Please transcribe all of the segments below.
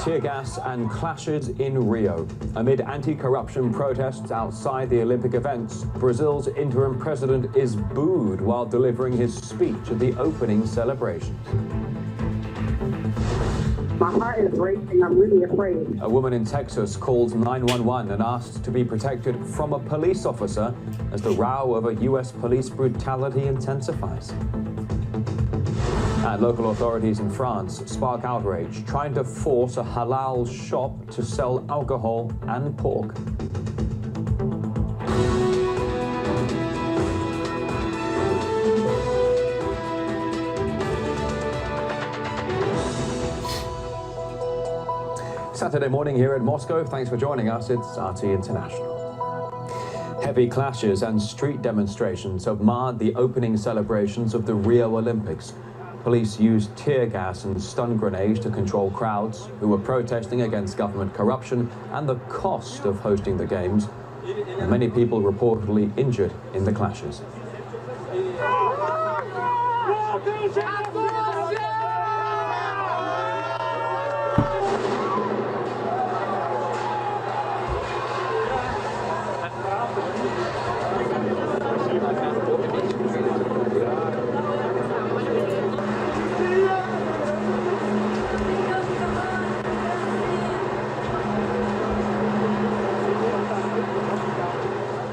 tear gas and clashes in Rio. Amid anti-corruption protests outside the Olympic events, Brazil's interim president is booed while delivering his speech at the opening celebrations. My heart is racing. I'm really afraid. A woman in Texas called 911 and asked to be protected from a police officer as the row over U.S. police brutality intensifies. And local authorities in France spark outrage, trying to force a halal shop to sell alcohol and pork. Saturday morning here in Moscow. Thanks for joining us. It's RT International. Heavy clashes and street demonstrations have marred the opening celebrations of the Rio Olympics. Police used tear gas and stun grenades to control crowds who were protesting against government corruption and the cost of hosting the Games. And many people reportedly injured in the clashes.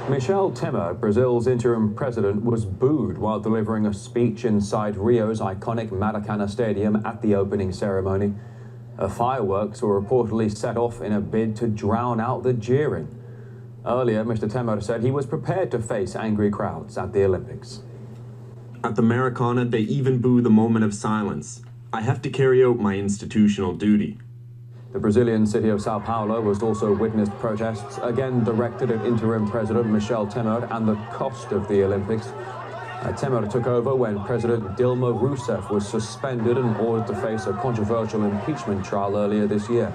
Michel Temer, Brazil's interim president, was booed while delivering a speech inside Rio's iconic Maracanã Stadium at the opening ceremony. Fireworks were reportedly set off in a bid to drown out the jeering. Earlier, Mr. Temer said he was prepared to face angry crowds at the Olympics. At the Maracanã, they even boo the moment of silence. I have to carry out my institutional duty. The Brazilian city of Sao Paulo has also witnessed protests, again directed at interim President Michel Temer and the cost of the Olympics. Temer took over when President Dilma Rousseff was suspended and ordered to face a controversial impeachment trial earlier this year.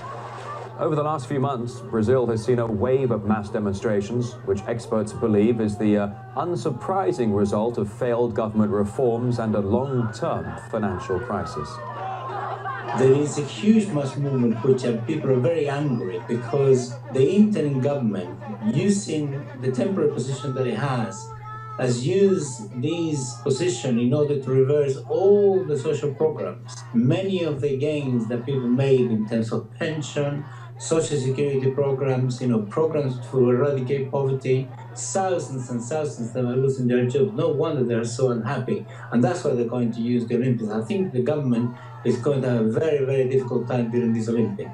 Over the last few months, Brazil has seen a wave of mass demonstrations, which experts believe is the unsurprising result of failed government reforms and a long-term financial crisis. There is a huge mass movement which people are very angry because the interim government, using the temporary position that it has used this position in order to reverse all the social programs. Many of the gains that people made in terms of pension, social security programs, programs to eradicate poverty, thousands and thousands that are losing their jobs. No wonder they're so unhappy. And that's why they're going to use the Olympics. I think the government is going to have a very, very difficult time during these Olympics.